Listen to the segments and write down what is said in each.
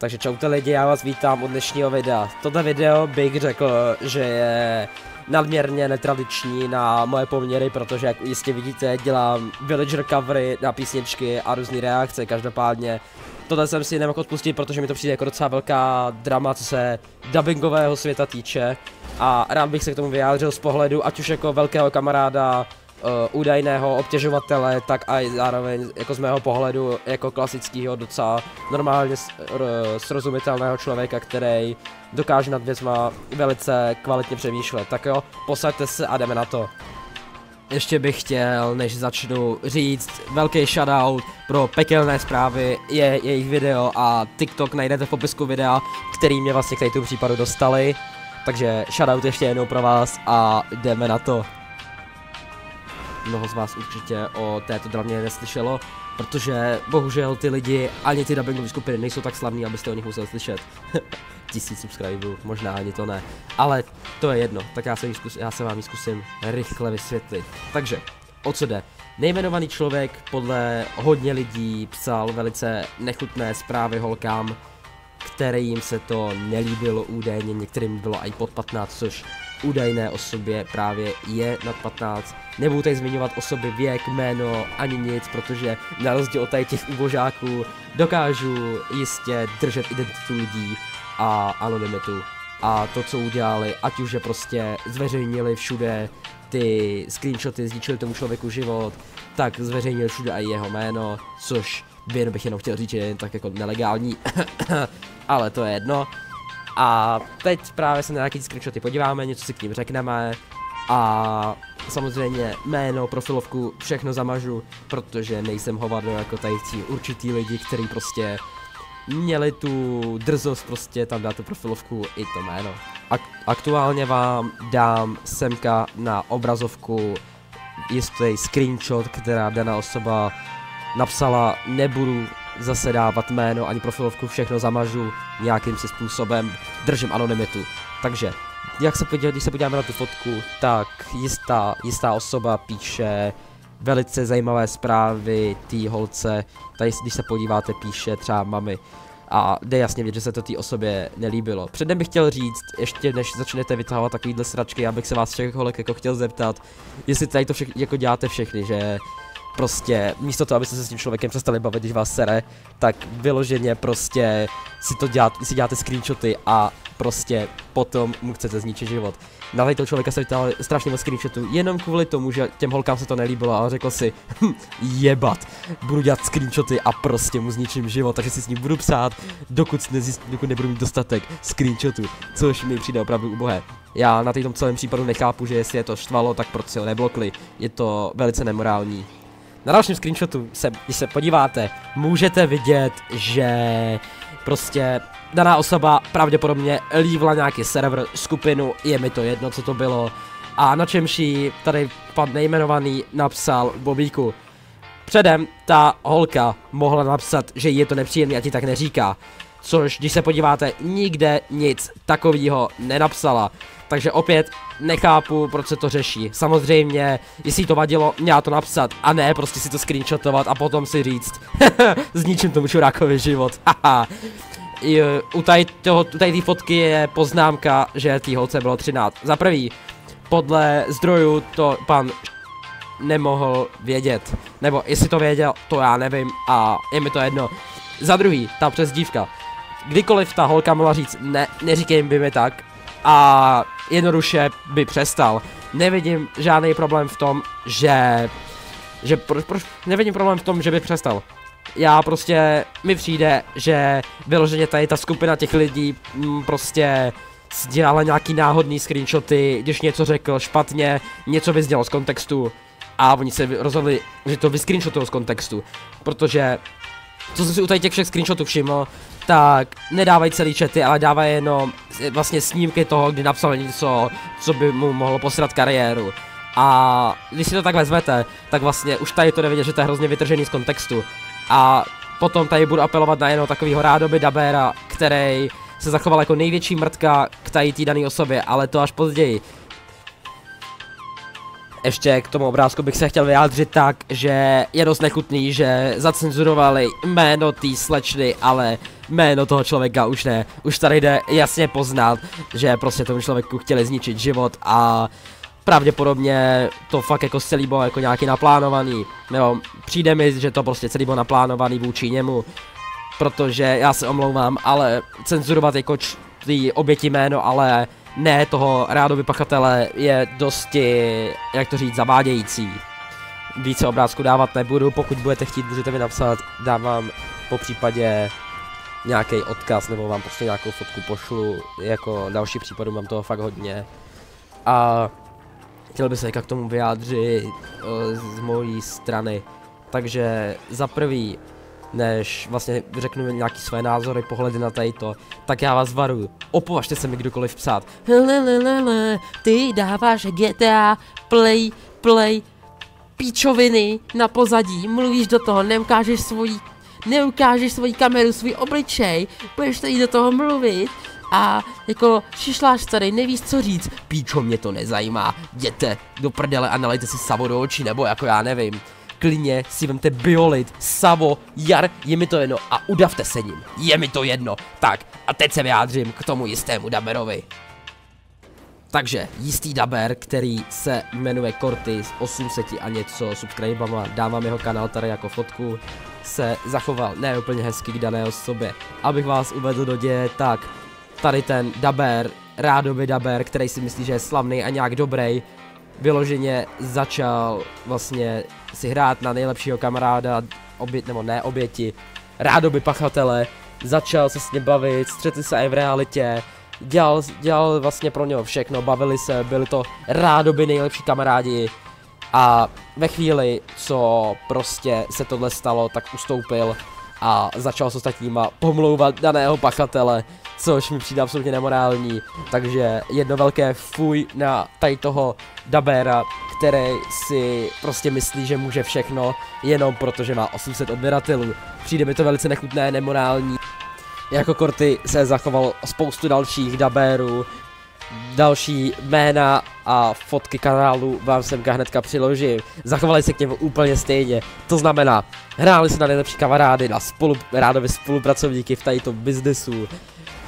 Takže čaute lidi, já vás vítám u dnešního videa. Toto video bych řekl, že je nadměrně netradiční na moje poměry, protože jak jistě vidíte, dělám villager covery na písničky a různé reakce. Každopádně tohle jsem si nemohl odpustit, protože mi to přijde jako docela velká drama, co se dubbingového světa týče. A rád bych se k tomu vyjádřil z pohledu, ať už jako velkého kamaráda, údajného obtěžovatele, tak a zároveň jako z mého pohledu jako klasického docela normálně srozumitelného člověka, který dokáže nad věcma velice kvalitně přemýšlet. Tak jo, posaďte se a jdeme na to. Ještě bych chtěl, než začnu, říct velký shoutout pro Pekelné zprávy, je jejich video a TikTok najdete v popisku videa, který mě vlastně k této případu dostali. Takže shoutout ještě jednou pro vás a jdeme na to. Mnoho z vás určitě o této dramě neslyšelo, protože bohužel ty lidi ani ty dubbingové skupiny nejsou tak slavní, abyste o nich museli slyšet. 1000 subscriberů, možná ani to ne, ale to je jedno, tak já se vám ji zkusím rychle vysvětlit. Takže, o co jde? Nejmenovaný člověk podle hodně lidí psal velice nechutné zprávy holkám, kterým se to nelíbilo údajně, některým bylo i pod 15, což údajné osobě právě je nad 15. Nebudu tady zmiňovat osoby, věk, jméno, ani nic, protože na rozdíl od tady těch ubožáků dokážu jistě držet identitu lidí a anonymitu. A to, co udělali, ať už je prostě zveřejnili všude ty screenshoty, zničili tomu člověku život, tak zveřejnili všude i jeho jméno, což bych jenom chtěl říct, že je jen tak jako nelegální, ale to je jedno. A teď právě se na nějaký screenshoty podíváme, něco si k ním řekneme a samozřejmě jméno, profilovku, všechno zamažu, protože nejsem hovado jako tady ti určitý lidi, kteří prostě měli tu drzost prostě tam dát tu profilovku i to jméno. Aktuálně vám dám semka na obrazovku jistý screenshot, která daná osoba napsala, nebudu zase dávat jméno ani profilovku, všechno zamažu nějakým si způsobem, držím anonymitu. Takže, když se podíváme na tu fotku, tak jistá osoba píše velice zajímavé zprávy té holce, tady když se podíváte, píše třeba mami. A jde jasně vidět, že se to té osobě nelíbilo. Předem bych chtěl říct, ještě než začnete vytahovat takovýhle sračky, abych se vás všech holek jako chtěl zeptat, jestli tady to jako děláte všechny, že prostě místo toho, abyste se s tím člověkem přestali bavit, když vás sere, tak vyloženě prostě si děláte screenshoty a prostě potom mu chcete zničit život. Na toho člověka se vytáhl strašně moc screenshotů, jenom kvůli tomu, že těm holkám se to nelíbilo a řekl si, jebat, budu dělat screenshoty a prostě mu zničím život, takže si s ním budu psát, dokud nebudu mít dostatek screenshotů, což mi přijde opravdu ubohé. Já na tom celém případu nechápu, že jestli je to štvalo, tak proč si ho neblokli, je to velice nemorální. Na dalším screenshotu, když se podíváte, můžete vidět, že prostě daná osoba pravděpodobně lívla nějaký server, skupinu, je mi to jedno, co to bylo. A na čemž jí tady pan nejmenovaný napsal Bobíku. Předem ta holka mohla napsat, že jí je to nepříjemný a ti tak neříká. Což, když se podíváte, nikde nic takového nenapsala. Takže opět nechápu, proč se to řeší. Samozřejmě, jestli to vadilo, měla to napsat a ne prostě si to screenshotovat a potom si říct zničím tomu čurákovi život, haha. U tady té fotky je poznámka, že té holce bylo 13. Za prvý, podle zdrojů to pan nemohl vědět. Nebo jestli to věděl, to já nevím a je mi to jedno. Za druhý, ta přezdívka. Kdykoliv ta holka mohla říct ne, neříkej by mi tak a jednoduše by přestal. Nevidím žádný problém v tom, nevidím problém v tom, že by přestal. Já prostě, mi přijde, že vyloženě tady ta skupina těch lidí prostě dělala nějaký náhodný screenshoty, když něco řekl špatně, něco vyznělo z kontextu a oni se rozhodli, že to vyscreenshotují z kontextu, protože co jsem si u tady těch všech screenshotů všiml, tak nedávají celý chaty, ale dávají jenom vlastně snímky toho, kdy napsal něco, co by mu mohlo posrat kariéru. A když si to tak vezmete, tak vlastně už tady to jde vidět, že to je hrozně vytržený z kontextu. A potom tady budu apelovat na jednoho takového rádoby dabéra, který se zachoval jako největší mrtka k tady té dané osobě, ale to až později. Ještě k tomu obrázku bych se chtěl vyjádřit tak, že je dost nechutný, že zacenzurovali jméno té slečny, ale jméno toho člověka už ne. Už tady jde jasně poznat, že prostě tomu člověku chtěli zničit život a pravděpodobně to fakt jako celý bylo jako nějaký naplánovaný. Nebo přijde mi, že to prostě celý bylo naplánovaný vůči němu. Protože já se omlouvám, ale cenzurovat jako ty oběti jméno, ale ne toho rádoby pachatele je dosti, jak to říct, zavádějící. Více obrázku dávat nebudu, pokud budete chtít, můžete mi napsat, dám vám po případě nějaký odkaz, nebo vám prostě nějakou fotku pošlu, jako další případů mám toho fakt hodně. A chtěl bych se k tomu vyjádřit z mojí strany. Takže za prvý, než vlastně řeknu nějaký své názory, pohledy na to, tak já vás varuju, opovažte se mi kdokoliv psát. Ty dáváš GTA, play, píčoviny na pozadí, mluvíš do toho, neukážeš svoji kameru, svůj obličej, budeš tady do toho mluvit a jako šišláš tady, nevíš co říct, píčo, mě to nezajímá, jděte do prdele a nalejte si savo do očí, nebo jako já nevím. Klidně si vemte biolit, savo, jar, je mi to jedno a udavte se ním, je mi to jedno. Tak a teď se vyjádřím k tomu jistému daberovi. Takže jistý daber, který se jmenuje Corty s 800 a něco subscribama, dávám jeho kanál tady jako fotku, se zachoval ne úplně hezky k dané osobě. Abych vás uvedl do děje, tak tady ten daber, rádoby daber, který si myslí, že je slavný a nějak dobrý, vyloženě začal vlastně si hrát na nejlepšího kamaráda, nebo ne oběti, rádoby pachatele, začal se s ním bavit, střetli se i v realitě, dělal vlastně pro něho všechno, bavili se, byli to rádoby nejlepší kamarádi a ve chvíli, co prostě se tohle stalo, tak ustoupil a začal s ostatníma pomlouvat daného pachatele, což mi přijde absolutně nemorální, takže jedno velké fuj na tady toho dabéra, který si prostě myslí, že může všechno, jenom protože má 800 odběratelů. Přijde mi to velice nechutné, nemorální. Jako Corty se zachoval spoustu dalších dabérů, další jména a fotky kanálu vám semka hnedka přiložím. Zachovali se k němu úplně stejně, to znamená, hráli se na nejlepší kamarády, na rádoby spolupracovníky v tadyto biznesu,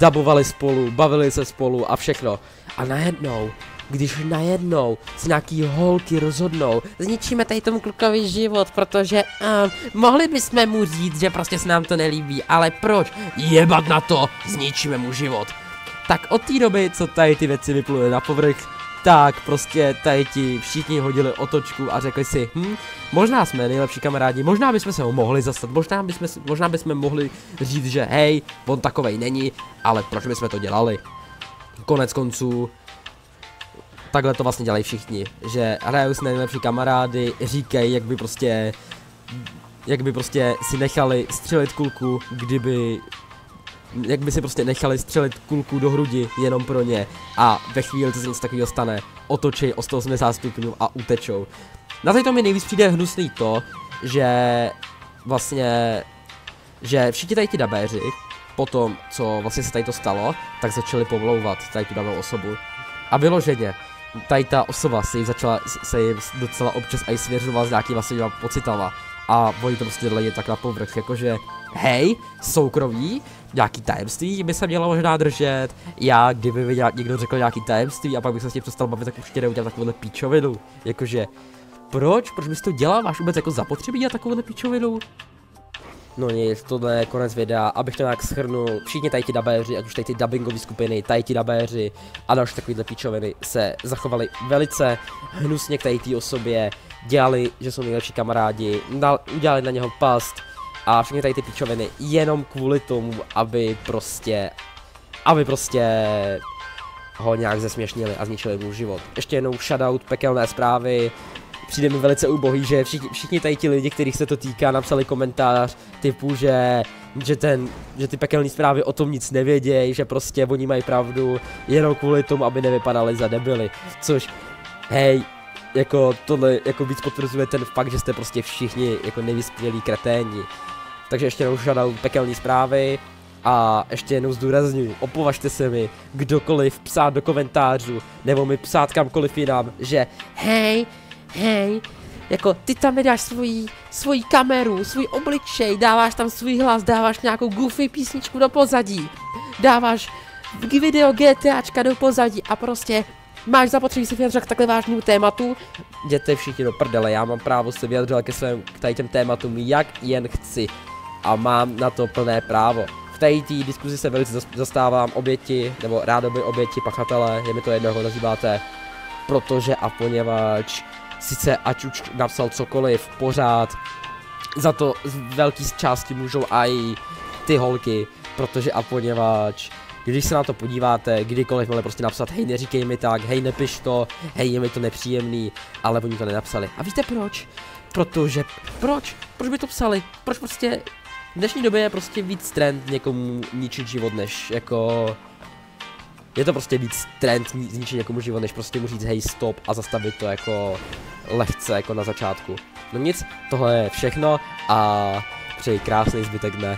dabovali spolu, bavili se spolu a všechno. A najednou, když najednou se nějaký holky rozhodnou, zničíme tady tomu klukovi život, protože mohli bychom mu říct, že prostě se nám to nelíbí, ale proč? Jebat na to, zničíme mu život. Tak od té doby, co tady ty věci vypluly na povrch, tak prostě tady ti všichni hodili otočku a řekli si, možná jsme nejlepší kamarádi, možná bychom se ho mohli zastat, možná bychom mohli říct, že hej, on takovej není, ale proč bychom to dělali? Konec konců, takhle to vlastně dělají všichni, že hrajou s nejlepší kamarády, říkají, jak by prostě si nechali střelit kulku, jak by si prostě nechali střelit kulku do hrudi jenom pro ně a ve chvíli, co se něco takového stane, otočí o 180 stupňů a utečou. Na této mi nejvíc přijde hnusný to, že vlastně, že všichni tady ti dabéři, potom, co vlastně se tady to stalo, tak začali pomlouvat tady tu danou osobu. A vyloženě, tady ta osoba se jim docela občas i svěřovala s nějakýma svýma pocitama. A oni to prostě dělají tak na povrch, jakože hej, soukromí, nějaký tajemství by se mělo možná držet. Já, kdyby mi někdo řekl nějaký tajemství a pak bych se s tím přestal bavit, tak určitě neudělám takovouhle píčovinu. Jakože, proč bys to dělal? Máš vůbec jako zapotřebí dělat takovouhle píčovinu? No nic, tohle je konec videa, abych to nějak shrnul, všichni tady ti dabéři, ať už tady ty dubbingové skupiny, tady ti dabéři a další takovýhle píčoviny se zachovali velice hnusně k tady té osobě, dělali, že jsou nejlepší kamarádi, udělali na něho past a všechny tady ty píčoviny jenom kvůli tomu, aby prostě ho nějak zesměšnili a zničili mu život. Ještě jednou shoutout, pekelné zprávy. Přijde mi velice ubohý, že všichni tady ti lidi, kterých se to týká, napsali komentář typu, že ty pekelné zprávy o tom nic nevědějí, že prostě oni mají pravdu jenom kvůli tomu, aby nevypadali za debily. Což, hej, jako tohle jako víc potvrzuje ten fakt, že jste prostě všichni jako nevyspělí kreténi. Takže ještě jednou shoutout pekelné zprávy a ještě jednou zdůrazňuji, opovažte se mi kdokoliv psát do komentářů nebo mi psát kamkoliv jinam, že hej, hej, jako ty tam nedáš svoji kameru, svůj obličej, dáváš tam svůj hlas, dáváš nějakou goofy písničku do pozadí, dáváš video GTAčka do pozadí a prostě máš zapotřebí se vyjadřovat k takhle vážnému tématu. Jděte všichni do prdele, já mám právo se vyjadřovat k tady těm tématům, jak jen chci. A mám na to plné právo. V té diskuzi se velice zastávám oběti, nebo rádoby oběti, pachatele, je mi to jedno, jak ho nazýváte. Protože a poněvadž sice ať už napsal cokoliv, pořád, za to z velké části můžou i ty holky, protože a poněvadž když se na to podíváte, kdykoliv mohli prostě napsat, hej, neříkej mi tak, hej, nepiš to, hej, je mi to nepříjemný, ale oni to nenapsali. A víte proč? Protože, proč by to psali? Proč prostě v dnešní době je prostě víc trend někomu ničit život, než jako... Je to prostě víc trend zničit někomu život, než prostě mu říct hej, stop a zastavit to jako lehce, jako na začátku. No nic, tohle je všechno a přeji krásný zbytek dne.